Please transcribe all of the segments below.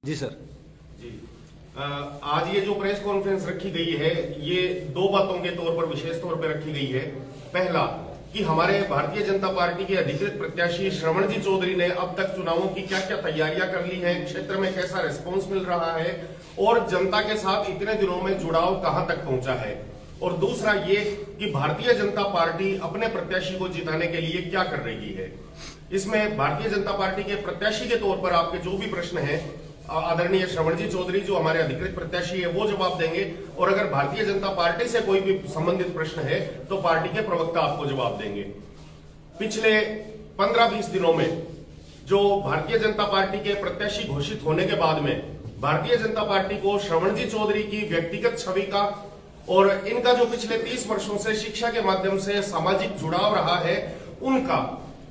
जी sir. जी आज ये जो प्रेस कॉन्फ्रेंस रखी गई है ये दो बातों के तौर पर विशेष तौर पर रखी गई है। पहला कि हमारे भारतीय जनता पार्टी के अधिकृत प्रत्याशी श्रवणजी चौधरी ने अब तक चुनावों की क्या क्या तैयारियां कर ली है, क्षेत्र में कैसा रिस्पॉन्स मिल रहा है और जनता के साथ इतने दिनों में जुड़ाव कहां तक पहुंचा है। और दूसरा ये कि भारतीय जनता पार्टी अपने प्रत्याशी को जिताने के लिए क्या कर रही है। इसमें भारतीय जनता पार्टी के प्रत्याशी के तौर पर आपके जो भी प्रश्न है आदरणीय श्रवणजी चौधरी जो हमारे अधिकृत प्रत्याशी है वो जवाब देंगे, और अगर भारतीय जनता पार्टी से कोई भी संबंधित प्रश्न है तो पार्टी के प्रवक्ता आपको जवाब देंगे। पिछले 15-20 दिनों में जो भारतीय जनता पार्टी के प्रत्याशी घोषित होने के बाद में भारतीय जनता पार्टी को श्रवणजी चौधरी की व्यक्तिगत छवि का और इनका जो पिछले 30 वर्षों से शिक्षा के माध्यम से सामाजिक जुड़ाव रहा है उनका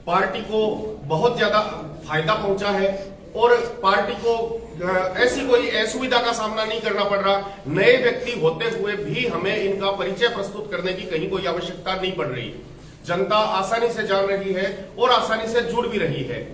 पार्टी को बहुत ज्यादा फायदा पहुंचा है और पार्टी को ऐसी कोई असुविधा का सामना नहीं करना पड़ रहा। नए व्यक्ति होते हुए भी हमें इनका परिचय प्रस्तुत करने की कहीं कोई आवश्यकता नहीं पड़ रही। जनता आसानी से जान रही है और आसानी से जुड़ भी रही है।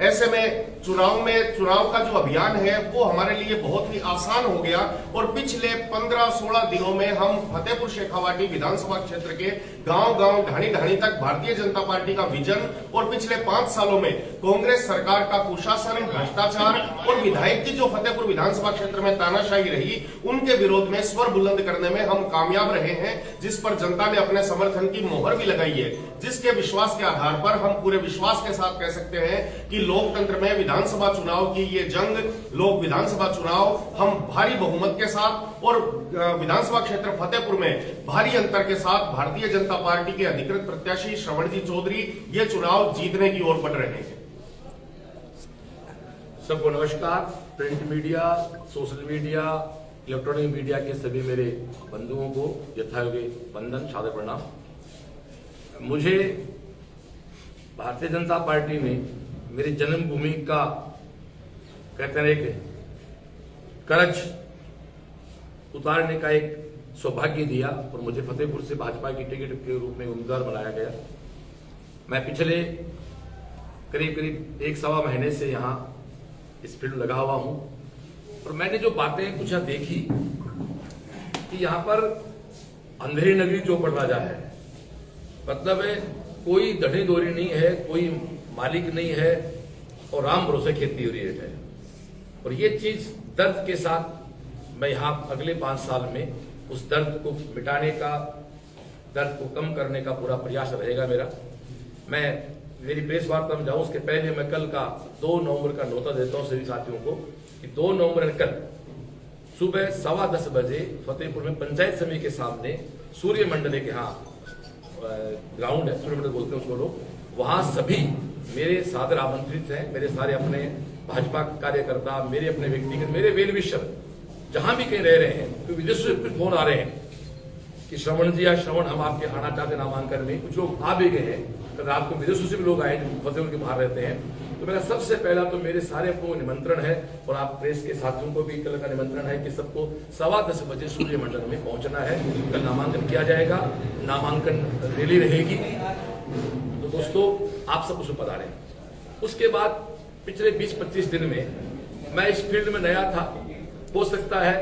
ऐसे में चुनाव का जो अभियान है वो हमारे लिए बहुत ही आसान हो गया और पिछले 15-16 दिनों में हम फतेहपुर शेखावाटी विधानसभा क्षेत्र के गांव-गांव ढाणी-ढाणी तक भारतीय जनता पार्टी का विजन और पिछले 5 सालों में कांग्रेस सरकार का कुशासन, भ्रष्टाचार और विधायक की जो फतेहपुर विधानसभा क्षेत्र में तानाशाही रही उनके विरोध में स्वर बुलंद करने में हम कामयाब रहे हैं, जिस पर जनता ने अपने समर्थन की मोहर भी लगाई है, जिसके विश्वास के आधार पर हम पूरे विश्वास के साथ कह सकते हैं कि लोकतंत्र में विधानसभा चुनाव की ये जंग, लोक विधानसभा चुनाव हम भारी बहुमत के साथ और विधानसभा क्षेत्र फतेहपुर में भारी अंतर के साथ भारतीय जनता पार्टी के अधिकृत प्रत्याशी श्रवणजी चौधरी ये चुनाव जीतने की ओर बढ़ रहे हैं। सबको नमस्कार। Print media, social media, electronic media के सभी मेरे बंधुओं को यथायोग्य वंदन, सादर प्रणाम। मुझे भारतीय जनता पार्टी में मेरी जन्मभूमि का कहते हैं एक कर्ज उतारने का एक सौभाग्य दिया और मुझे फतेहपुर से भाजपा की टिकट के रूप में उम्मीदवार बनाया गया। मैं पिछले करीब 1-1.25 महीने से यहाँ इस फील्ड लगा हुआ हूँ और मैंने जो बातें कुछ देखी कि यहाँ पर अंधेरी नगरी चौपड़ राजा है, मतलब है कोई दढ़ी दोरी नहीं है, कोई मालिक नहीं है और राम भरोसे खेती हो रही है। और ये चीज दर्द के साथ मैं यहाँ अगले 5 साल में उस दर्द को मिटाने का, दर्द को कम करने का पूरा प्रयास रहेगा मेरा। मैं मेरी प्रेस वार्ता में जाऊं उसके पहले मैं कल का 2 नवंबर का न्योता देता हूं सभी साथियों को कि 2 नवंबर कल सुबह 10:15 बजे फतेहपुर में पंचायत समिति के सामने सूर्य मंडल के यहाँ ग्राउंड है, सूर्य मंडल बोलते हैं उसको लोग, वहां सभी मेरे सादर आमंत्रित हैं। मेरे सारे अपने भाजपा कार्यकर्ता, मेरे अपने व्यक्तिगत, मेरे वेल विशर जहां भी कहीं रह रहे हैं, तो विदेश से फोन आ रहे हैं कि श्रवण जी या श्रवण हम आपके आना चाहते नामांकन में। कुछ लोग आ भी गए हैं, तो रात को विदेशों से भी लोग आए जो फतेहपुर के बाहर रहते हैं। तो मेरा सबसे पहला तो मेरे सारे को निमंत्रण है और आप प्रेस के साथियों को भी कल का निमंत्रण है कि सबको 10:15 बजे सूर्य मंडल में पहुंचना है। कल नामांकन किया जाएगा, नामांकन रैली रहेगी, तो दोस्तों आप सब उसमें पधारें। उसके बाद पिछले 20-25 दिन में मैं इस फील्ड में नया था, हो सकता है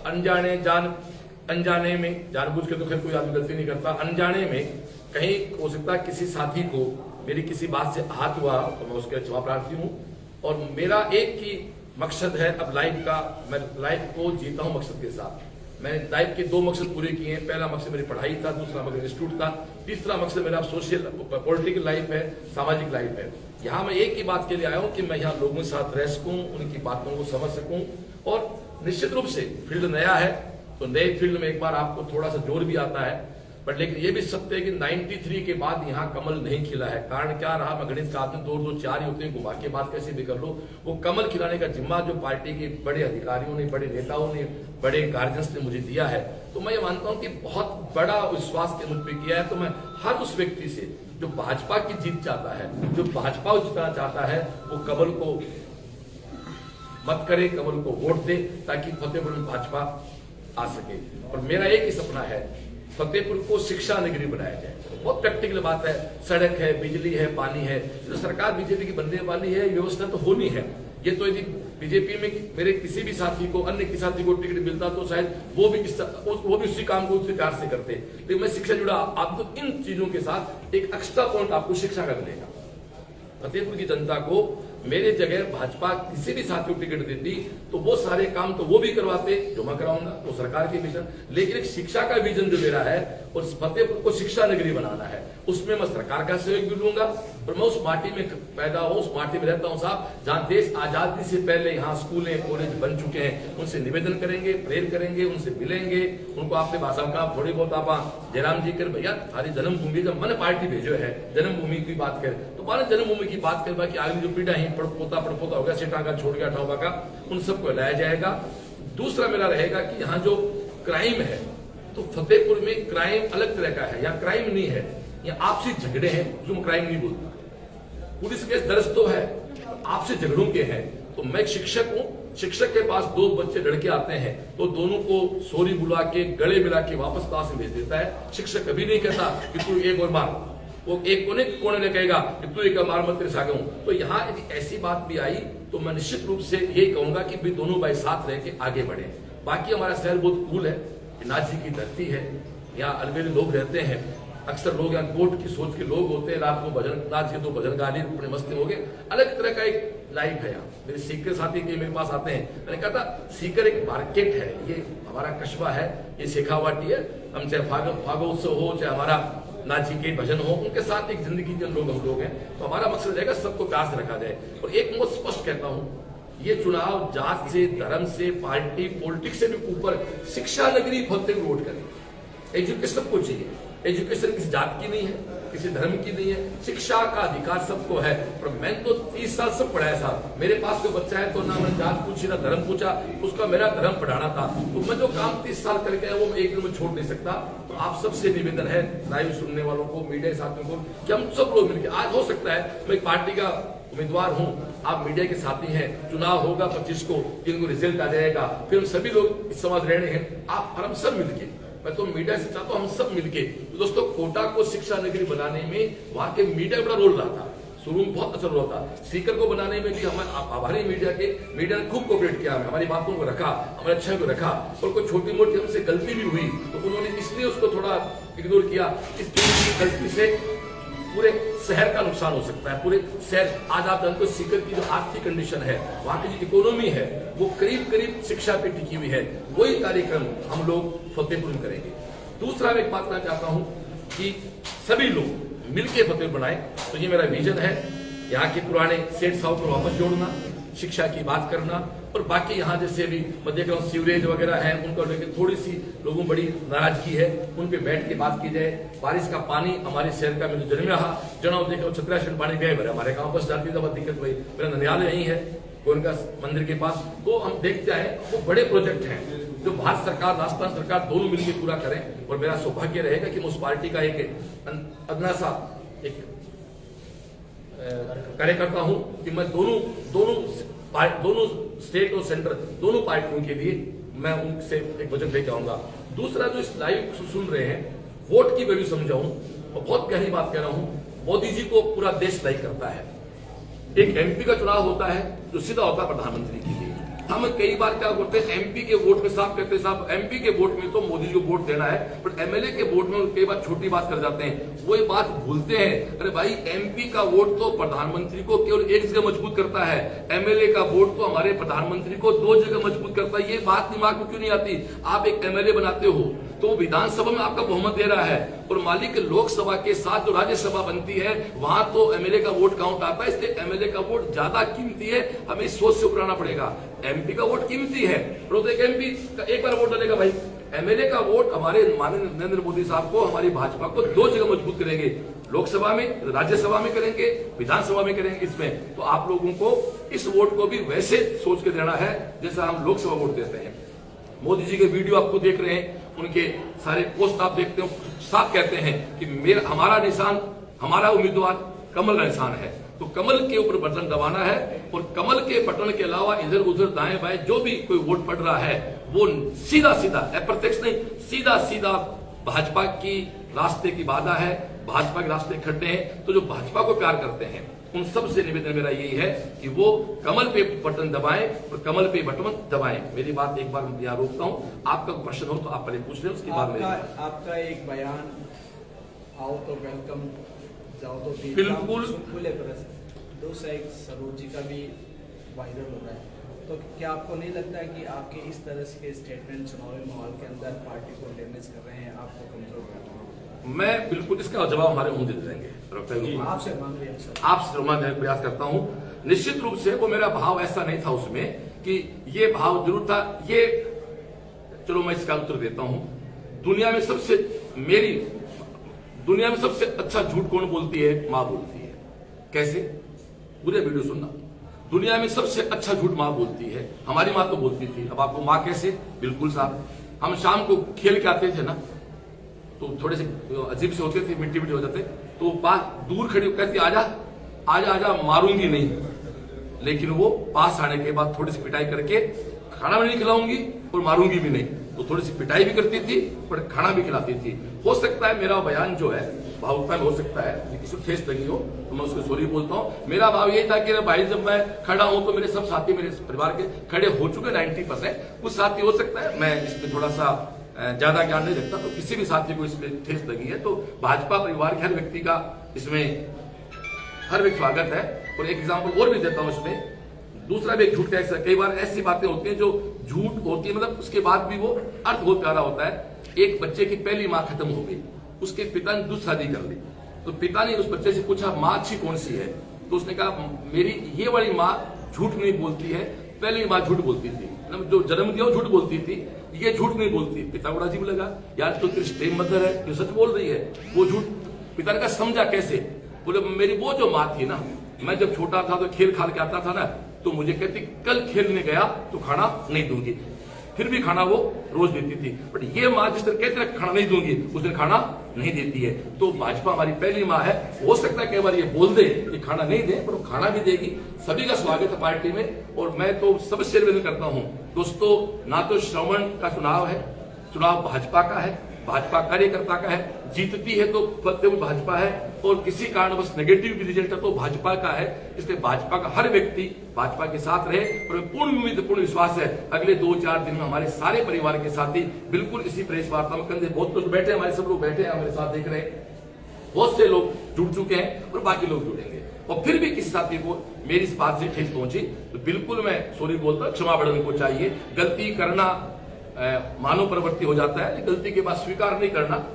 अनजाने में, जानबूझ के तो खैर कोई आदमी गलती नहीं करता, अनजाने में कहीं हो सकता है किसी साथी को मेरी किसी बात से आहत हुआ तो मैं उसके क्षमा प्रार्थी हूं। और मेरा एक ही मकसद है अब लाइफ का, मैं लाइफ को जीता हूं मकसद के साथ। मैंने लाइफ के 2 मकसद पूरे किए हैं। पहला मकसद मेरी पढ़ाई था, दूसरा मकसद इंस्टीट्यूट था, तीसरा मकसद मेरा सोशल पॉलिटिकल लाइफ है, सामाजिक लाइफ है। यहाँ मैं एक ही बात के लिए आया हूँ कि मैं यहाँ लोगों के साथ रह सकूं, उनकी बातों को समझ सकूं। और निश्चित रूप से फील्ड नया है तो नए फील्ड में एक बार आपको थोड़ा सा जोर भी आता है, पर लेकिन ये भी सत्य है कि 93 के बाद यहाँ कमल नहीं खिला है। कारण क्या रहा, मैं गणित का आदमी 2 4 ही होते हैं, घुमा के बात कैसे भी कर लो, वो कमल खिलाने का जिम्मा जो पार्टी के बड़े अधिकारियों ने, बड़े नेताओं ने, बड़े गार्जियंस ने मुझे दिया है, तो मैं ये मानता हूँ कि बहुत बड़ा विश्वास के मुझ पर किया है। तो मैं हर उस व्यक्ति से जो भाजपा की जीत चाहता है, जो भाजपा को जिताना चाहता है, वो कमल को मत करे, कमल को वोट दे ताकि फतेहपुर में भाजपा आ सके। और मेरा एक ही सपना है, फतेहपुर को शिक्षा नगरी बनाया जाए। बहुत प्रैक्टिकल बात है, सड़क है, बिजली है, पानी है, जो सरकार बीजेपी की बनने वाली है, व्यवस्था तो होनी है। ये तो यदि बीजेपी में मेरे किसी भी साथी को, अन्य किसी साथी को टिकट मिलता तो शायद वो भी उसी काम को उसी प्यार से करते। लेकिन मैं शिक्षा जुड़ा, आपको इन चीजों के साथ एक एक्स्ट्रा पॉइंट आपको शिक्षा का मिलेगा। फतेहपुर की जनता को मेरे जगह भाजपा किसी भी साथी को टिकट देती तो वो सारे काम तो वो भी करवाते जो मैं कराऊंगा, वो सरकार के विजन। लेकिन एक शिक्षा का विजन जो मेरा है और फतेहपुर को शिक्षा नगरी बनाना है, उसमें मैं सरकार का सहयोग भी लूंगा। और मैं उस माटी में पैदा हूं, उस माटी में रहता हूं साहब, जहां देश आजादी से पहले यहाँ स्कूलें कॉलेज बन चुके हैं। उनसे निवेदन करेंगे, प्रेर करेंगे, उनसे मिलेंगे, उनको आपने भाषा में कहा थोड़ी बहुत आप जयराम जी कर भैया हमारी जन्मभूमि जब मन पार्टी भेजो है, जन्मभूमि की बात करें तो माने जन्मभूमि की बात कर कि आगे जो पीढ़ा ही पड़पोता होगा, सेठा का छोड़ गया ठाउबा का, उन सबको लाया जाएगा। दूसरा मेरा रहेगा कि यहाँ जो क्राइम है तो फतेहपुर में क्राइम अलग तरह का है, यहाँ क्राइम नहीं है, यहाँ आपसी झगड़े हैं जो मैं क्राइम नहीं बोलता। पुलिस केस दर्ज तो है, आपसे झगड़ों के हैं। तो मैं एक शिक्षक हूं, शिक्षक के पास दो बच्चे लड़के आते हैं तो दोनों को सॉरी बुला के गले मिला के वापस क्लास में भेज देता है। शिक्षक कभी नहीं कहता कि तू एक और मार, वो एक कोने ने कहेगा कि तू एक मार मत तेरे सागे हूं। तो यहाँ यदि ऐसी बात भी आई तो मैं निश्चित रूप से यही कहूंगा कि भी दोनों भाई साथ रह के आगे बढ़े। बाकी हमारा शहर बहुत कूल है, नाथ जी की धरती है, यहाँ अलबेले लोग रहते हैं। अक्सर लोग यहाँ कोर्ट की सोच के लोग होते हैं, रात को भजन नाच के तो भजन गा लिए, अपने मस्ती हो गए। अलग तरह का एक लाइफ है यहाँ। मेरे सीकर साथी के मेरे पास आते हैं, मैंने कहा था सीकर एक मार्केट है, ये हमारा कस्बा है, ये शेखावाटी है। हम चाहे फागोत्सव हो, चाहे हमारा नाथ जी के भजन हो, उनके साथ एक जिंदगी के लोग हम लोग हैं। तो हमारा मकसद रहेगा सबको प्यार से रखा जाए। और एक बहुत स्पष्ट कहता हूं, ये चुनाव जात से, धर्म से, पार्टी पॉलिटिक्स से भी ऊपर शिक्षा नगरी फतेहपुर वोट करें। एजुकेशन सबको चाहिए, एजुकेशन किसी जात की नहीं है, किसी धर्म की नहीं है, शिक्षा का अधिकार सबको है। और मैंने तो 30 साल सब पढ़ाया साहब, मेरे पास कोई बच्चा है तो ना मैंने जात पूछी ना धर्म पूछा, उसका मेरा धर्म पढ़ाना था। तो मैं जो काम 30 साल करके आया वो मैं एक दिन में छोड़ नहीं सकता। तो आप सबसे निवेदन है, लाइव सुनने वालों को, मीडिया साथियों को, कि हम सब लोग मिलकर, आज हो सकता है मैं एक पार्टी का उम्मीदवार हूं, आप मीडिया के साथी हैं, चुनाव होगा 25 को, इनको रिजल्ट आ जाएगा, फिर हम सभी लोग इस समाज रहने हैं, आप और हम सब मिलके, मैं तो मीडिया से चाहता हूं हम सब मिलके। तो दोस्तों कोटा को शिक्षा नगरी बनाने में वहां के मीडिया बड़ा रोल रहा था, शुरू में बहुत अच्छा रोल था। सीकर को बनाने में भी हम आभारी मीडिया ने खूब कोऑपरेट किया, हमारी बातों को रखा, हमारे अच्छे को रखा। और कोई छोटी मोटी हमसे गलती भी हुई तो उन्होंने इसलिए उसको थोड़ा इग्नोर किया। इस गलती से पूरे शहर का नुकसान हो सकता है। पूरे शहर, आज आप जानते हो सीकर की जो आर्थिक कंडीशन है, वहां की जो इकोनॉमी है, वो करीब शिक्षा पे टिकी हुई है। वही कार्यक्रम हम लोग फतेहपुर में करेंगे। दूसरा मैं एक बात कहना चाहता हूं कि सभी लोग मिलकर फतेहपुर बनाए। तो ये मेरा विजन है, यहाँ के पुराने सेठ साहब को वापस जोड़ना, शिक्षा की बात करना, और बाकी यहाँ जैसे भी मैं देख रहा हूँ सीवरेज वगैरह है, उनको लेकर थोड़ी सी लोगों बड़ी नाराजगी है, उन पे बैठ के बात की जाए। बारिश का पानी हमारे शहर का में जो जन्म रहा, जनाब देख रहा हूँ 17 पानी गए भरे, हमारे गाँव बस जाती था, बहुत दिक्कत हुई। मेरा ननियाल यही है गोयनका मंदिर के पास। तो हम देखते हैं वो बड़े प्रोजेक्ट हैं जो भारत सरकार, राजस्थान सरकार दोनों मिलकर पूरा करें। और मेरा सौभाग्य रहेगा कि मैं उस पार्टी का एक अदना सा एक कार्यकर्ता हूं कि मैं दोनों स्टेट और सेंटर दोनों पार्टियों के लिए मैं उनसे एक बजट लेके आऊंगा। दूसरा जो इस लाइव सुन रहे हैं, वोट की वैल्यू समझाऊं, और बहुत गहरी बात कह रहा हूं, मोदी जी को पूरा देश लाइक करता है। एक एमपी का चुनाव होता है जो सीधा होता है प्रधानमंत्री के लिए। हम कई बार क्या करते हैं, एमपी के वोट में साफ कहते हैं साहब एमपी के वोट में तो मोदी जी को वोट देना है, बट एमएलए के वोट में कई बार छोटी बात कर जाते हैं। वो ये बात भूलते हैं, अरे भाई एमपी का वोट तो प्रधानमंत्री को केवल एक जगह मजबूत करता है, एमएलए का वोट तो हमारे प्रधानमंत्री को 2 जगह मजबूत करता है। ये बात दिमाग में क्यों नहीं आती? आप एक एमएलए बनाते हो तो विधानसभा में आपका बहुमत दे रहा है, और मालिक लोकसभा के साथ जो राज्यसभा बनती है वहां तो एमएलए का वोट काउंट आता है। इसलिए एमएलए का वोट ज्यादा कीमती है, हमें इस सोच से उभरना पड़ेगा। एमपी का वोट कीमती है, तो एक एमपी का एक बार वोट डालेगा भाई। एमएलए का वोट हमारे माननीय नरेंद्र मोदी साहब को, हमारी भाजपा को 2 जगह मजबूत करेंगे, लोकसभा में, राज्यसभा में करेंगे, विधानसभा में करेंगे। इसमें तो आप लोगों को इस वोट को भी वैसे सोच के देना है जैसा हम लोकसभा वोट देते हैं। मोदी जी के वीडियो आपको देख रहे हैं, उनके सारे पोस्ट आप देखते हो, साफ कहते हैं कि हमारा निशान, हमारा उम्मीदवार कमल का निशान है। तो कमल के ऊपर बटन दबाना है, और कमल के बटन के अलावा इधर उधर दाएं बाएं जो भी कोई वोट पड़ रहा है वो सीधा अप्रत्यक्ष नहीं, सीधा भाजपा की रास्ते की बाधा है, भाजपा के रास्ते खड्डे हैं। तो जो भाजपा को प्यार करते हैं, उन सबसे निवेदन मेरा यही है कि वो कमल पे बटन दबाएं और कमल पे बटन दबाएं। मेरी बात एक बार यहाँ रोकता हूँ, आपका प्रश्न हो तो आप पहले पूछ लें, उसके बाद आपका एक बयान, आओ तो वेलकम, जाओ तो बिल्कुल खुले प्रश्न, दूसरा एक सरोज जी का भी वायरल हो रहा है, तो क्या आपको नहीं लगता है कि आपके इस तरह के स्टेटमेंट चुनावी माहौल के अंदर पार्टी को डैमेज कर रहे हैं, आपको कमजोर कर रहे हैं? मैं बिल्कुल इसका जवाब हमारे मुंह दे देंगे, आपसे मांग रहे हैं, आपसे मांगने का प्रयास करता हूं। निश्चित रूप से वो मेरा भाव ऐसा नहीं था उसमें कि ये भाव जरूर था, ये चलो मैं इसका उत्तर देता हूं। दुनिया में सबसे अच्छा झूठ कौन बोलती है? मां बोलती है। कैसे? पूरे वीडियो सुनना। दुनिया में सबसे अच्छा झूठ मां बोलती है। हमारी मां तो बोलती थी, अब आपको मां कैसे? बिल्कुल साहब, हम शाम को खेल के आते थे ना, तो थोड़े से अजीब से होते थे, मिट्टी मिट्टी हो जाते, तो पास दूर खड़ी कहती आजा आजा आजा, मारूंगी नहीं, लेकिन वो पास आने के बाद थोड़ी सी पिटाई करके खाना भी नहीं खिलाऊंगी और मारूंगी भी नहीं, तो थोड़ी सी पिटाई भी करती थी पर खाना भी खिलाती थी। हो सकता है मेरा बयान जो है भावुकता में हो सकता है, किसी को ठेस लगी हो तो मैं उसको सॉरी बोलता हूँ। मेरा भाव यही था कि भाई जब मैं खड़ा हूं तो मेरे सब साथी मेरे परिवार के खड़े हो चुके 90%, कुछ साथी हो सकता है मैं इसमें थोड़ा सा ज्यादा ज्ञान नहीं रखता, तो किसी भी साथी को इसमें ठेस लगी है तो भाजपा परिवार के हर व्यक्ति का इसमें हर व्यक्ति स्वागत है। और एक एग्जाम्पल और भी देता हूं इसमें, दूसरा भी एक झूठ का, कई बार ऐसी बातें होती हैं जो झूठ होती है, मतलब उसके बाद भी वो अर्थ बहुत प्यारा होता है। एक बच्चे की पहली माँ खत्म हो गई, उसके पिता ने दूसरी शादी कर ली, तो पिता ने उस बच्चे से पूछा माँ अच्छी कौन सी है, तो उसने कहा मेरी ये वाली माँ झूठ नहीं बोलती है, पहली माँ झूठ बोलती थी, मतलब जो जन्म दिया वो झूठ बोलती थी, ये झूठ नहीं बोलती। पिता को अजीब लगा, यार तो तेरी स्टेम मदर है, जो सच बोल रही है, वो झूठ। पिता ने कहा समझा कैसे? बोले मेरी वो जो माँ थी ना, मैं जब छोटा था तो खेल खाल के आता था ना, तो मुझे कहती कल खेलने गया तो खाना नहीं दूंगी, फिर भी खाना वो रोज देती थी। बट ये माँ जिस तरह कहती है खाना नहीं दूंगी, उस दिन खाना नहीं देती है। तो भाजपा हमारी पहली माँ है। हो सकता है कई बार ये बोल दे कि खाना नहीं दे, पर वो खाना भी देगी। सभी का स्वागत है पार्टी में, और मैं तो सबसे निवेदन करता हूँ दोस्तों, ना तो श्रवण का चुनाव है, चुनाव भाजपा का है, भाजपा कार्यकर्ता का है, जीतती है तो फतेह भाजपा है, और किसी कारणवश नेगेटिव रिजल्ट है तो भाजपा का है। इसलिए भाजपा का हर व्यक्ति भाजपा के साथ रहे, और पूर्ण उम्मीद पूर्ण विश्वास है अगले 2-4 दिन में हमारे सारे परिवार के साथी बिल्कुल इसी प्रेस वार्ता में कंधे, बहुत लोग बैठे, हमारे सब लोग बैठे हैं हमारे साथ देख रहे हैं, बहुत से लोग जुड़ चुके हैं और बाकी लोग जुड़ेंगे। और फिर भी किसी साथी को मेरी इस बात से ठेस पहुंची तो बिल्कुल मैं सॉरी बोलता हूं, क्षमा बड़न को चाहिए। गलती करना मानव प्रवृत्ति हो जाता है, गलती के बाद स्वीकार नहीं करना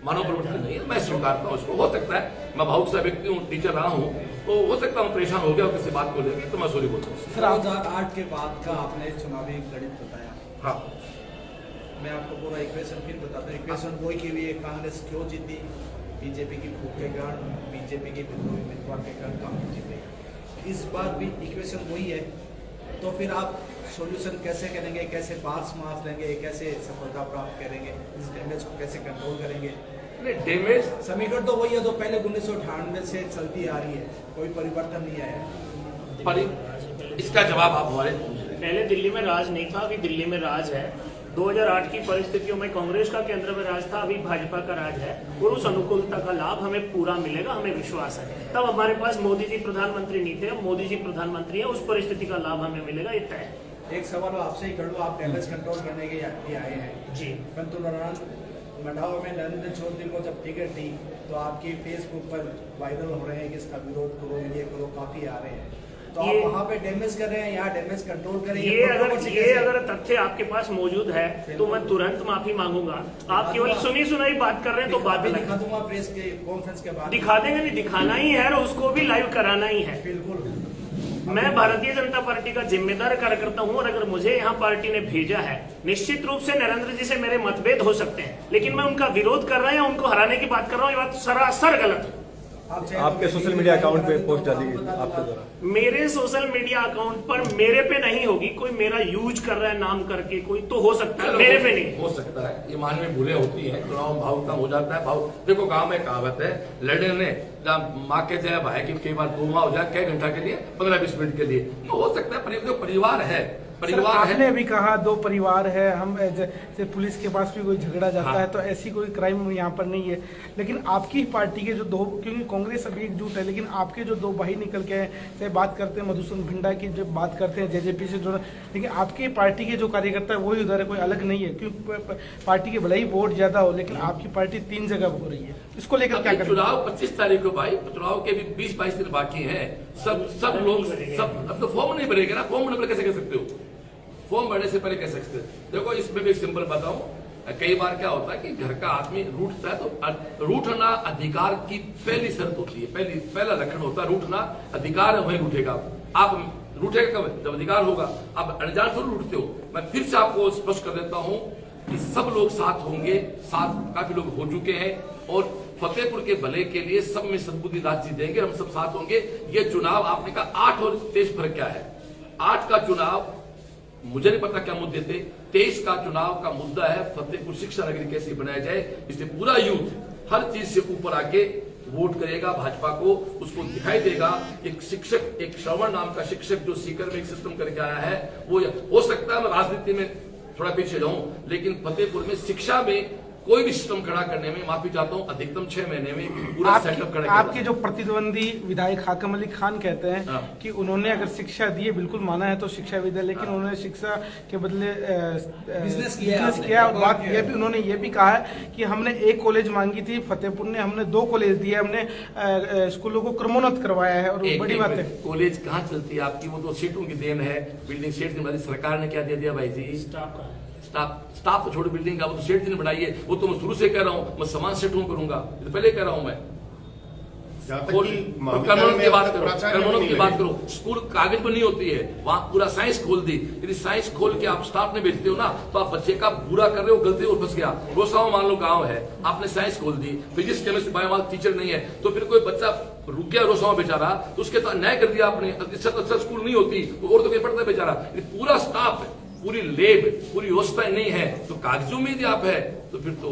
मानव प्रवृत्ति नहीं है, मैं स्वीकारता हूँ उसको। हो सकता है मैं भावुक सा व्यक्ति हूँ, टीचर रहा हूँ, तो हो सकता है परेशान हो गया किसी बात को लेकर, तो मैं सॉरी बोलता हूँ। 2008 के बाद का आपने चुनावी गणित बताया, हाँ मैं आपको पूरा इक्वेशन फिर बताता हूँ। इक्वेशन वही की हुई है, कांग्रेस क्यों जीती? बीजेपी की फूट के कारण, बीजेपी के विद्रोही उम्मीदवार के कारण कांग्रेस जीते। इस बार भी इक्वेशन वही है, तो फिर आप सॉल्यूशन कैसे करेंगे, कैसे पास मार्क्स लेंगे, कैसे सफलता प्राप्त करेंगे, इस डैमेज को कैसे कंट्रोल करेंगे? डैमेज समीकरण तो वही है, तो पहले 1998 से चलती आ रही है, कोई परिवर्तन नहीं आया। पर इसका जवाब आप हमारे पहले दिल्ली में राज नहीं था, अभी दिल्ली में राज है। 2008 की परिस्थितियों में कांग्रेस का केंद्र में राज था, अभी भाजपा का राज है, और उस अनुकूलता का लाभ हमें पूरा मिलेगा, हमें विश्वास है। तब हमारे पास मोदी जी प्रधानमंत्री नहीं थे, अब मोदी जी प्रधानमंत्री है, उस परिस्थिति का लाभ हमें मिलेगा, ये तय है। एक सवाल आपसे ही कर लो, आप डैमेज कंट्रोल करने के लिए आए हैं जी। परंतु मडावा में नरेंद्र चौधरी को जब टिकट दी तो आपकी फेसबुक पर वायरल हो रहे हैं कि इसका विरोध करो, ये करो, काफी आ रहे हैं, तो आप वहाँ पे डैमेज कर रहे हैं, यहाँ डैमेज कंट्रोल करेंगे। ये अगर तथ्य आपके पास मौजूद है तो मैं तुरंत माफी मांगूंगा। आप केवल सुनी सुनाई बात कर रहे हैं तो बात दिखा दूंगा प्रेस के कॉन्फ्रेंस के बाद, दिखा देंगे, नहीं दिखाना ही है और उसको भी लाइव कराना ही है। बिल्कुल। मैं भारतीय जनता पार्टी का जिम्मेदार कार्यकर्ता हूं, और अगर मुझे यहाँ पार्टी ने भेजा है, निश्चित रूप से नरेंद्र जी से मेरे मतभेद हो सकते हैं, लेकिन मैं उनका विरोध कर रहा हूं या उनको हराने की बात कर रहा हूं, ये बात सरासर गलत है। आपके सोशल मीडिया अकाउंट पे पोस्ट डाली आपके द्वारा? मेरे सोशल मीडिया अकाउंट पर मेरे पे नहीं होगी, कोई मेरा यूज कर रहा है नाम करके, कोई तो हो सकता है, मेरे पे नहीं हो सकता है। ये मानवीय भूलें होती हैं, चुनाव भाव कम हो जाता है। भाव देखो, गांव में कहावत है, लड़ने माँ के जाए भाई की कई बार 2 माह हो जाए, कई घंटा के लिए, 15-20 मिनट के लिए, तो हो सकता है। जो परिवार है परिवार आपने है। अभी कहा 2 परिवार है, हम जैसे पुलिस के पास भी कोई झगड़ा जाता हाँ। है तो ऐसी कोई क्राइम यहाँ पर नहीं है, लेकिन आपकी पार्टी के जो 2, क्योंकि कांग्रेस अभी एकजुट है, लेकिन आपके जो 2 भाई निकल के आए, चाहे बात करते हैं मधुसूदन भिंडा की, जब बात करते हैं जेजेपी से जुड़े, लेकिन आपकी पार्टी के जो कार्यकर्ता है वही उधर है, कोई अलग नहीं है, क्योंकि पार्टी के भले ही वोट ज्यादा हो लेकिन आपकी पार्टी 3 जगह हो रही है, इसको लेकर क्या अभी करेंगे? चुनाव 25 तारीख को भाई, चुनाव के भी 20-22 दिन बाकी हैं। सब लोग सब अब तो फॉर्म नहीं भरेगा ना, फॉर्म भरने कैसे कह सकते हो? फॉर्म भरने से पहले कह सकते हो। देखो इसमें भी एक सिंपल बताऊं, कई बार क्या होता है कि घर का आदमी रूठता है तो रूठना अधिकार की पहली शर्त होती है, पहला लक्षण होता है रूठना, अधिकार है वहीं रूठेगा आप। रूठेगा कब? जब अधिकार होगा। आप अनजान थोड़ी रूठते हो। मैं फिर से आपको स्पष्ट कर देता हूं कि सब लोग साथ होंगे, साथ काफी लोग हो चुके हैं और फतेहपुर के भले के लिए सब में सद्बुद्धि राशि देंगे, हम सब साथ होंगे। ये चुनाव आपने कहा 8 और 23 फर्क क्या है? 8 का चुनाव मुझे नहीं पता क्या मुद्दे थे, 23 का चुनाव का मुद्दा है फतेहपुर शिक्षा नगरी कैसे बनाया जाए। इसलिए पूरा यूथ हर चीज से ऊपर आके वोट करेगा भाजपा को, उसको दिखाई देगा। एक शिक्षक, एक श्रवण नाम का शिक्षक जो सीकर में एक सिस्टम करके आया है, वो हो सकता है मैं राजनीति में थोड़ा पीछे जाऊं, लेकिन फतेहपुर में शिक्षा में कोई भी सिस्टम खड़ा करने में, माफी चाहता हूं, अधिकतम 6 महीने में पूरा सेटअप खड़ा आपके जो प्रतिद्वंदी विधायक हाकिम अली खान कहते हैं हाँ। कि उन्होंने अगर शिक्षा दी है, बिल्कुल माना है तो शिक्षा विद्या, लेकिन उन्होंने शिक्षा के बदले बिजनेस किया और बात ये भी उन्होंने ये भी कहा है कि हमने 1 कॉलेज मांगी थी फतेहपुर ने, हमने 2 कॉलेज दिए, हमने स्कूलों को क्रमोन्नत करवाया है। और बड़ी बात है, कॉलेज कहाँ चलती है आपकी? वो तो सीटों की देन है, बिल्डिंग सेठ हमारी सरकार ने क्या दे दिया भाई जी? स्टाफ तो छोड़ो, बिल्डिंग का वो तो सेठ जी ने बनाई है। वो तो मैं शुरू से कह रहा हूं, मैं समान सेठों करूंगा, तो पहले कह रहा हूं मैं। कर्मोन्नत की बात करो, कर्मोन्नत की बात करो। स्कूल कागज पर नहीं होती है, वहां पूरा साइंस खोल दी। यदि साइंस खोल के आप स्टाफ में भेजते हो ना, तो आप बच्चे का बुरा कर रहे हो, गलती और फंस गया। रोसावा मान लो गांव है, आपने साइंस खोल दी, फिजिक्स केमिस्ट्री बायो टीचर नहीं है, तो फिर कोई बच्चा रुक गया रोसावा बेचारा, तो उसके तो अन्याय कर दिया आपने। अच्छा स्कूल नहीं होती और तो कोई पढ़ता है बेचारा। पूरा स्टाफ, पूरी लेब, पूरी व्यवस्थाएं नहीं है, तो कागजों में यदि आप है तो फिर तो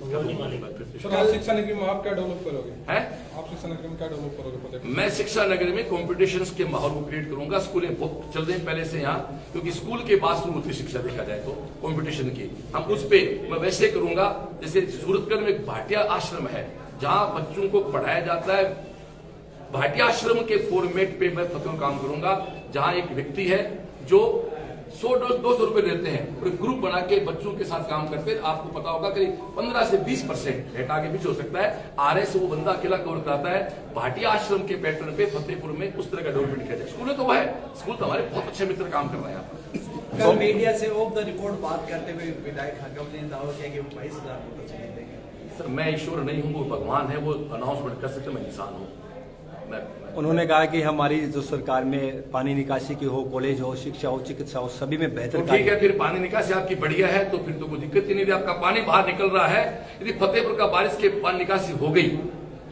शिक्षा नगरी में आप क्या डेवलप करोगे? है आप शिक्षा नगरी में क्या डेवलप करोगे? मैं शिक्षा नगरी में कॉम्पिटिशंस के माहौल को क्रिएट करूंगा। स्कूलें बहुत चल रही हैं पहले से यहाँ, क्योंकि स्कूल के बाद शुरू होती शिक्षा देखा जाए तो कॉम्पिटिशन की, हम उस पे मैं वैसे करूंगा जैसे सूरतगढ़ में एक भाटिया आश्रम है जहां बच्चों को पढ़ाया जाता है। भाटिया आश्रम के फॉर्मेट पे मैं फतेह काम करूंगा, जहां एक व्यक्ति है जो 100-200 रुपए लेते हैं और एक ग्रुप बना के बच्चों के साथ काम करते हैं। आपको पता होगा करीब 15 से 20% रेट आगे पीछे हो सकता है, RS वो बंदा अकेला कवर कराता है। भाटिया आश्रम के पैटर्न पे फतेहपुर में उस तरह का डेवलपमेंट किया जाए। स्कूल तो है, स्कूल तो हमारे बहुत अच्छे मित्र काम कर रहे हैं यहाँ पर। कल मीडिया से ऑफ द रिकॉर्ड बात करते हुए विधायक हाकिम ने दावा किया कि वो 22,000 वोट चाहिए देंगे। सर मैं ईश्वर नहीं हूँ, वो भगवान है, वो अनाउंसमेंट कर सकते, मैं इंसान हूँ। उन्होंने कहा कि हमारी जो सरकार में पानी निकासी की हो, कॉलेज हो, शिक्षा हो, चिकित्सा हो, सभी में बेहतर तो ठीक है, फिर पानी निकासी आपकी बढ़िया है तो फिर तो कोई दिक्कत ही नहीं है। आपका पानी बाहर निकल रहा है, यदि फतेहपुर का बारिश के पानी निकासी हो गई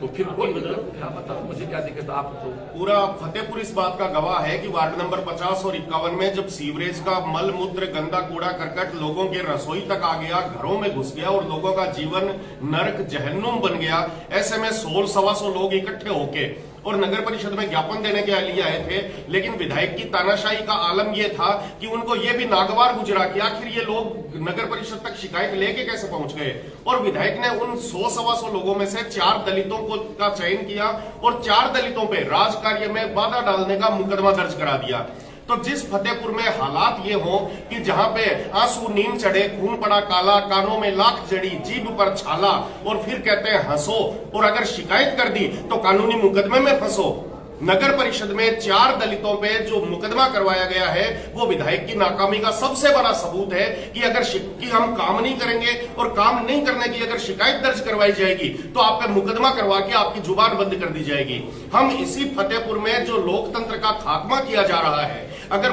तो फिर कोई क्या बताओ, मुझे क्या दिक्कत है? आप तो पूरा फतेहपुर इस बात का गवाह है कि वार्ड नंबर 50 और 51 में जब सीवरेज का मल मूत्र गंदा कूड़ा करकट लोगों के रसोई तक आ गया, घरों में घुस गया और लोगों का जीवन नरक जहन्नुम बन गया, ऐसे में 100-125 लोग इकट्ठे होके और नगर परिषद में ज्ञापन देने के लिए आए थे। लेकिन विधायक की तानाशाही का आलम यह था कि उनको यह भी नागवार गुजरा कि आखिर ये लोग नगर परिषद तक शिकायत लेके कैसे पहुंच गए। और विधायक ने उन 100-125 लोगों में से 4 दलितों का चयन किया और 4 दलितों पे राज कार्य में बाधा डालने का मुकदमा दर्ज करा दिया। तो जिस फतेहपुर में हालात ये हो कि जहां पे आंसू नीम चढ़े, खून पड़ा काला, कानों में लाख जड़ी, जीभ पर छाला और फिर कहते हैं हंसो, और अगर शिकायत कर दी तो कानूनी मुकदमे में फंसो। नगर परिषद में 4 दलितों पे जो मुकदमा करवाया गया है वो विधायक की नाकामी का सबसे बड़ा सबूत है कि अगर कि हम काम नहीं करेंगे और काम नहीं करने की अगर शिकायत दर्ज करवाई जाएगी तो आप पे मुकदमा करवा के आपकी जुबान बंद कर दी जाएगी। हम इसी फतेहपुर में जो लोकतंत्र का खात्मा किया जा रहा है, अगर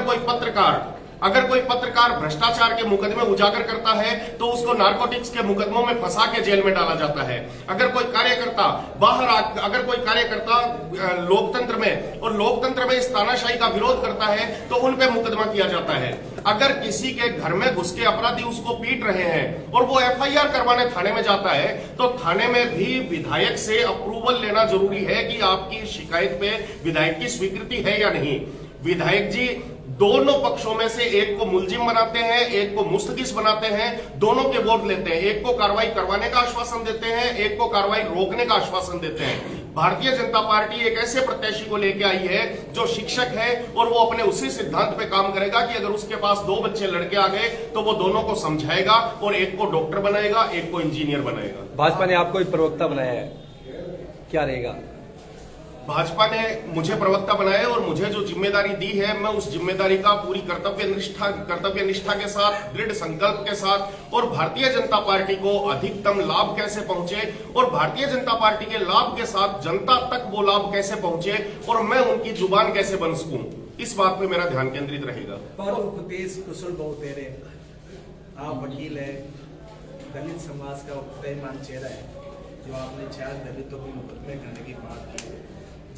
कोई पत्रकार भ्रष्टाचार के मुकदमे उजागर करता है तो उसको नारकोटिक्स के मुकदमों में फंसा के जेल में डाला जाता है। अगर कोई कार्यकर्ता लोकतंत्र में इस तानाशाही का विरोध करता है तो उन पे मुकदमा किया जाता है। अगर किसी के घर में घुस के अपराधी उसको पीट रहे हैं और वो FIR करवाने थाने में जाता है तो थाने में भी विधायक से अप्रूवल लेना जरूरी है कि आपकी शिकायत पे विधायक की स्वीकृति है या नहीं। विधायक जी दोनों पक्षों में से एक को मुलजिम बनाते हैं, एक को मुस्तकिस बनाते हैं, दोनों के वोट लेते हैं, एक को कार्रवाई करवाने का आश्वासन देते हैं, एक को कार्रवाई रोकने का आश्वासन देते हैं। भारतीय जनता पार्टी एक ऐसे प्रत्याशी को लेके आई है जो शिक्षक है और वो अपने उसी सिद्धांत पे काम करेगा कि अगर उसके पास 2 बच्चे लड़के आ गए तो वो दोनों को समझाएगा और एक को डॉक्टर बनाएगा, एक को इंजीनियर बनाएगा। भाजपा ने आपको एक प्रवक्ता बनाया है, क्या रहेगा? भाजपा ने मुझे प्रवक्ता बनाया और मुझे जो जिम्मेदारी दी है, मैं उस जिम्मेदारी का पूरी कर्तव्य निष्ठा के साथ, दृढ़ संकल्प के साथ और भारतीय जनता पार्टी को अधिकतम लाभ कैसे पहुंचे और भारतीय जनता पार्टी के लाभ के साथ जनता तक वो लाभ कैसे पहुंचे और मैं उनकी जुबान कैसे बन सकूं, इस बात पे मेरा ध्यान केंद्रित रहेगा। और उपदेश कुशल बहुतेरे, आप वकील है, दलित समाज का उदयमान चेहरा है, जो आपने 4 दलितों को मुकदमे करने की बात की।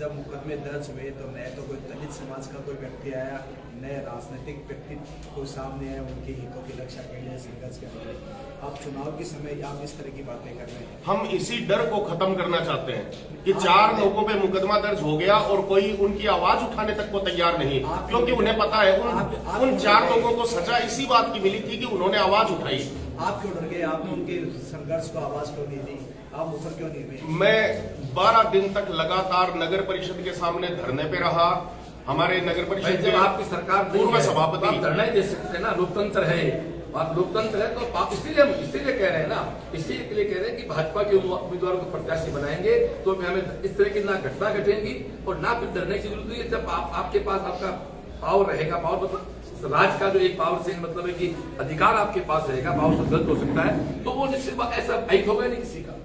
जब मुकदमे दर्ज हुए तो न तो कोई दलित समाज का कोई व्यक्ति आया, न राजनीतिक व्यक्ति कोई सामने आया उनके हितों की रक्षा के लिए संघर्ष के लिए। आप चुनाव के समय आप इस तरह की बातें कर रहे हैं। हम इसी डर को खत्म करना चाहते हैं कि 4 लोगों पे मुकदमा दर्ज हो गया और कोई उनकी आवाज उठाने तक को तैयार नहीं, क्योंकि उन्हें पता है उन 4 लोगों को सजा इसी बात की मिली थी कि उन्होंने आवाज उठाई। आप क्यों डर गए? आपने उनके संघर्ष को आवाज क्यों नहीं दी? आप मुखर क्यों नहीं हुए? मैं 12 दिन तक लगातार नगर परिषद के सामने धरने पे रहा। हमारे नगर परिषद जब आपकी सरकार पूर्व सभापति आप धरना ही दे सकते हैं ना, लोकतंत्र है, आप लोकतंत्र है तो आप इसीलिए कह रहे हैं ना, इसीलिए के लिए कह रहे हैं कि भाजपा के उम्मीदवारों को प्रत्याशी बनाएंगे तो हमें इस तरह की ना घटना घटेंगी और ना फिर डरने की जरूरत नहीं है। जब आपके पास आपका पावर रहेगा, पावर मतलब राज का जो एक पावर से मतलब है कि अधिकार आपके पास रहेगा, पावर से गलत हो सकता है, तो वो निश्चित ऐसा ऐट होगा नहीं किसी का।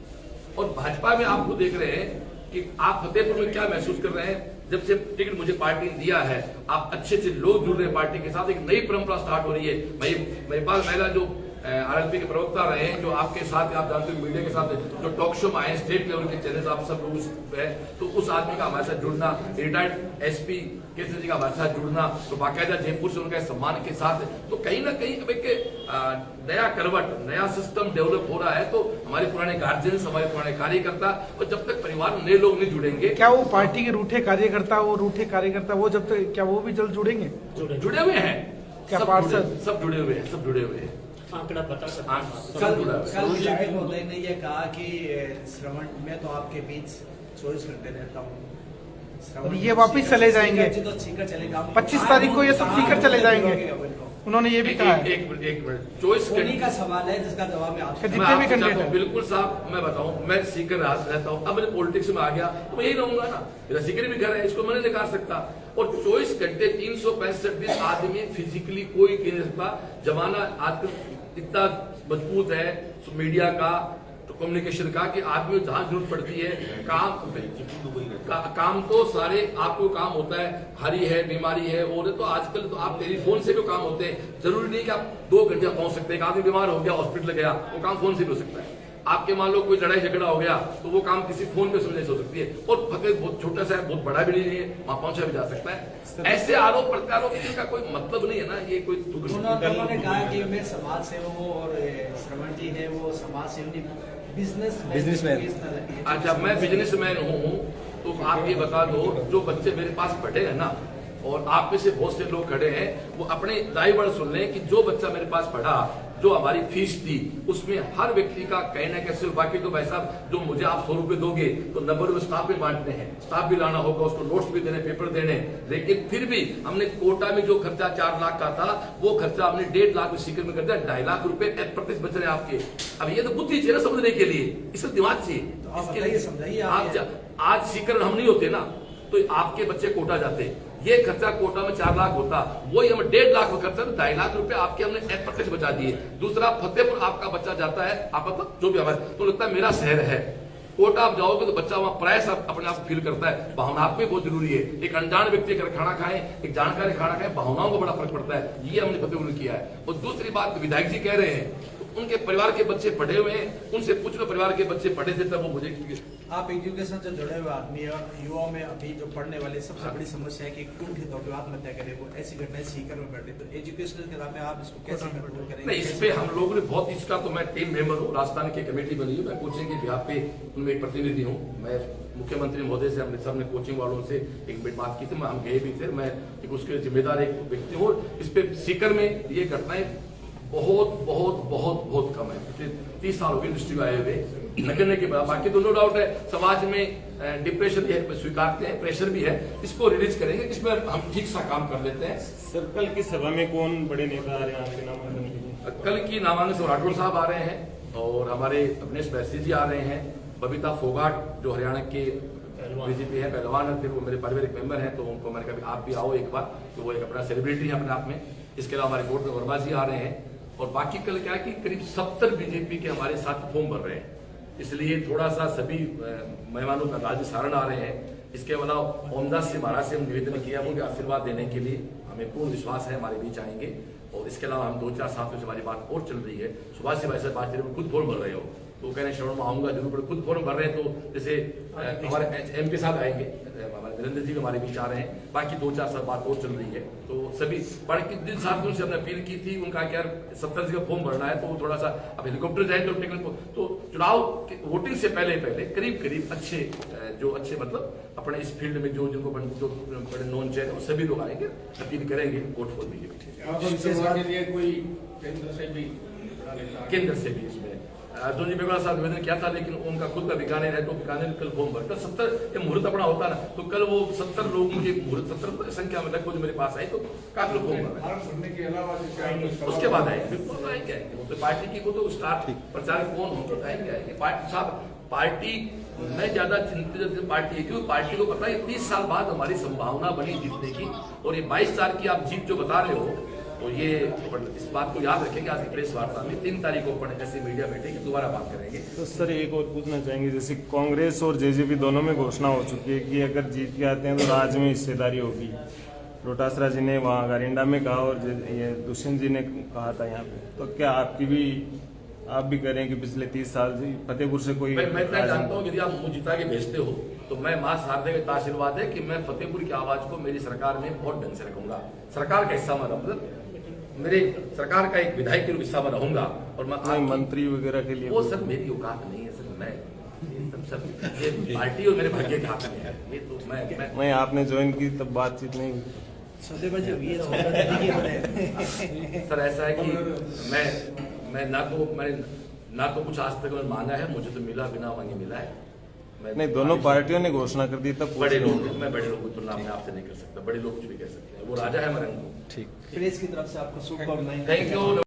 और भाजपा में आप लोग देख रहे हैं कि आप फतेहपुर में क्या महसूस कर रहे हैं, जब से टिकट मुझे पार्टी ने दिया है, आप अच्छे लोग जुड़ रहे हैं पार्टी के साथ, एक नई परंपरा स्टार्ट हो रही है। महिपाल महिला जो आरएलपी के प्रवक्ता रहे हैं, जो आपके साथ आप जानते हैं मीडिया के साथ जो टॉक शो में आए, स्टेट लेवल के चैनल आप सब लोग है, तो उस आदमी का हमारे साथ जुड़ना, रिटायर्ड एसपी केसरी जी का हमारे साथ जुड़ना, तो बाकायदा जयपुर से उनका सम्मान के साथ, तो कहीं ना कहीं अब एक नया करवट, नया सिस्टम डेवलप हो रहा है। तो हमारे पुराने गार्जियंस, हमारे पुराने कार्यकर्ता और जब तक परिवार में नए लोग नहीं जुड़ेंगे, क्या वो पार्टी के रूठे कार्यकर्ता वो जब तक क्या वो भी जल्द जुड़ेंगे? जुड़े हुए हैं, क्या पार्षद सब जुड़े हुए हैं, सब जुड़े हुए हैं। आंकड़ा बता सकते हैं। कल शायद महोदय ने यह कहा कि श्रवण, मैं तो आपके बीच 24 घंटे रहता हूँ, और ये वापिस चले जाएंगे, 25 तारीख को ये सब सीकर चले जाएंगे, उन्होंने ये भी कहा है। एक मिनट 24 घंटे का सवाल है जिसका जवाब मैं आपसे जितने भी कैंडिडेट हैं। बिल्कुल साहब, मैं बताऊं, मैं सीकर रहता हूं, अब मैं पॉलिटिक्स में आ गया तो मैं यही रहूंगा ना, मेरा सीकर भी घर है, इसको मैंने निकाल सकता। और 24 घंटे 365 दिन आदमी फिजिकली कोई कह नहीं सकता। जमाना आजकल इतना मजबूत है मीडिया का, तो कम्युनिकेशन का, कि आदमी जहां जरूरत पड़ती है काम तो सारे आपको काम होता है, हरी है, बीमारी है, और तो आजकल तो आप टेलीफोन से भी काम होते हैं। जरूरी नहीं कि आप 2 घंटे पहुंच सकते हैं। एक आदमी बीमार हो गया, हॉस्पिटल गया, वो काम फोन से भी हो सकता है। आपके मान लो कोई लड़ाई झगड़ा हो गया तो वो काम किसी फोन पे सुनने से हो सकती है। और फतेह बहुत छोटा सा है, बहुत बड़ा भी नहीं है, वहां पहुंचा भी जा सकता है। ऐसे आरोप प्रत्यारोप का कोई मतलब नहीं है ना, ये कोई उन्होंने कहा कि मैं समाज सेवक हूँ और श्रवण जी है वो समाज सेवक बिजनेसमैन। अच्छा, मैं बिजनेसमैन हूँ, तो आप ये बता दो, जो बच्चे मेरे पास पढ़े हैं ना, और आप में से बहुत से लोग खड़े हैं, वो अपने दाई बड़ सुन लें कि जो बच्चा मेरे पास पढ़ा, जो हमारी फीस थी, उसमें हर व्यक्ति का कहना कैसे, बाकी तो भाई साहब जो मुझे आप 100 रुपए दोगे तो 90 रुपए स्टाफ में बांटने हैं, स्टाफ भी लाना होगा, उसको नोट्स भी देने, पेपर देने। लेकिन फिर भी हमने कोटा में जो खर्चा 4 लाख का था, वो खर्चा हमने 1.5 लाख में सीकर में कर दिया। 2.5 लाख रुपए प्रत्यक्ष बच रहे हैं आपके। अब ये तो बुद्धि चाहिए ना समझने के लिए, इससे दिमाग चाहिए। इसके लिए समझाइए, आज सीकर हम नहीं होते ना, तो आपके बच्चे कोटा जाते, ये खर्चा कोटा में 4 लाख होता, वही हमें 1.5 लाख में खर्चा, 2.5 लाख रुपए आपके हमने प्रत्यक्ष बचा दिए। दूसरा, फतेहपुर आपका बच्चा जाता है, आप मतलब जो भी हमारे, तो लगता है मेरा शहर है। कोटा आप जाओगे तो बच्चा वहां प्रायस अपने आप फील करता है। भावनात्मक बहुत जरूरी है। एक अनजान व्यक्ति अगर खाना खाए, एक जानकार खाना खाए, भावनाओं को बड़ा फर्क पड़ता है। ये हमने फतेहपुर में किया है। और दूसरी बात, विधायक जी कह रहे हैं, तो उनके परिवार के बच्चे पढ़े हुए हैं, उनसे पूछ लो परिवार के बच्चे पढ़े थे तब वो मुझे आप एजुकेशन से जुड़े हुए आदमी है और युवाओं में अभी जो पढ़ने वाले सबसे बड़ी समस्या है कि कुंठित होकर आत्महत्या करे, वो ऐसी घटनाएं सीकर में बैठे, तो एजुकेशन के में आप इसको कैसे कंट्रोल करेंगे? नहीं, इस पे हम लोगों ने बहुत, इसका तो मैं टीम मेंबर हूँ, राजस्थान की कमेटी बनी है, मैं कोचिंग के बिहाफ पे उनमें एक प्रतिनिधि हूँ। मैं मुख्यमंत्री महोदय से हमने सबने कोचिंग वालों से एक बात की थी, हम गए भी थे, मैं एक उसके जिम्मेदार एक व्यक्ति हूँ। इस पे सीकर में ये घटनाएं बहुत बहुत बहुत बहुत कम है। 30 साल हो गए इंडस्ट्री आए हुए लगने के बाद, बाकी तो नो डाउट है समाज में डिप्रेशन है, स्वीकारते हैं, प्रेशर भी है, इसको रिलीज करेंगे, इसमें हम ठीक सा काम कर लेते हैं। सर कल की सभा में कौन बड़े नेता आ रहे हैं आपके नामांकन के लिए? कल की नामांकन से राठौर साहब आ रहे हैं और हमारे अवनेश बैसी जी आ रहे हैं, बबीता फोगाट जो हरियाणा के बीजेपी है पहलवान है, फिर वो मेरे पारिवारिक मेंबर हैं, तो उनको मैंने कहा आप भी आओ एक बार, तो वो एक अपना सेलिब्रिटी है अपने आप में। इसके अलावा हमारे कोर्ट में वर्मा जी आ रहे हैं और बाकी कल क्या है कि करीब 70 बीजेपी के हमारे साथ फॉर्म भर रहे हैं, इसलिए थोड़ा सा सभी मेहमानों का राज्य सारण आ रहे हैं। इसके अलावा ओमदास से महाराज से हम निवेदन किया, मुझे आशीर्वाद देने के लिए, हमें पूर्ण विश्वास है हमारे बीच आएंगे। और इसके अलावा हम 2-4 साथियों से हमारी बात और चल रही है, सुभाष से वैसे बात खुद फॉर्म भर रहे हो, तो कह रहे हैं श्रवण में आऊंगा जरूर, खुद फॉर्म भर रहे हैं। तो जैसे हमारे एम के साथ आएंगे, हमारे वीरेंद्र जी भी हमारे बीच आ रहे हैं, बाकी 2-4 साल बात और चल रही है। तो सभी बाकी जिन साथियों से हमने अपील की थी, उनका क्या 70 का फॉर्म भरना है, तो थोड़ा सा अब हेलीकॉप्टर जाए तो चुनाव वोटिंग से पहले करीब अच्छे मतलब अपने इस फील्ड में जो बड़े नॉन चेहरे सभी लोग आएंगे, अपील करेंगे, वोट फॉर बीजेपी कोई केंद्र से भी इसमें अर्जुन जी बेगड़ा साहब निवेदन किया था, लेकिन उनका खुद का बीकानेर है, तो बीकानेर कल फॉर्म भर कल 70 मुहूर्त अपना होता ना, तो कल वो 70 लोग मुझे मुहूर्त 70 संख्या में लगभग मेरे पास आए, तो काफी लोग फॉर्म भर उसके बाद आएंगे, बिल्कुल आएंगे। तो पार्टी की को तो स्टार प्रचारक कौन होंगे, आएंगे पार्टी साहब, पार्टी मैं ज्यादा चिंतित पार्टी है, क्योंकि पार्टी को पता है 30 साल बाद हमारी संभावना बनी जीतने की, और ये 22 की आप जीत जो बता रहे हो, तो ये इस बात को याद रखेंगे। आज की प्रेस वार्ता में 3 तारीख को ऐसी मीडिया बैठेगी, दोबारा बात करेंगे। तो सर एक और पूछना चाहेंगे, जैसे कांग्रेस और जेजेपी दोनों में घोषणा हो चुकी है कि अगर जीत के आते हैं तो राज्य में हिस्सेदारी होगी। डोटासरा जी ने वहाँ गारिंडा में कहा और ये दुष्यंत जी ने कहा था यहाँ पे, तो क्या आप भी करें कि पिछले 30 साल से फतेहपुर से कोई मैं जानता हूँ यदि आप मुझे जिता के भेजते हो तो मैं मां शारदे का आशीर्वाद है कि मैं फतेहपुर की आवाज को मेरी सरकार में बहुत ढंग से रखूंगा, सरकार का हिस्सा में रहूंगा, मेरे सरकार का एक विधायक के रूप हिस्सा में रहूंगा, और मैं मंत्री वगैरह के लिए वो सर मेरी औकात नहीं है सर, ये पार्टी और मेरे भाग्य के हाथ में है, ये तो मैं आपने ज्वाइन की तब बातचीत नहीं हुई। सर ऐसा है कि मैं ना तो कुछ आज तक मांगा है, मुझे तो मिला बिना मांगे मिला है। नहीं, दोनों पार्टियों ने घोषणा कर दी तब बड़े लोग, मैं बड़े लोगों की तुलना में आपसे नहीं कर सकता, बड़े लोग कुछ भी कह सकते हैं, वो राजा है हमारे। ठीक, प्रेस की तरफ से आपको शुभकामनाएं। Thank you.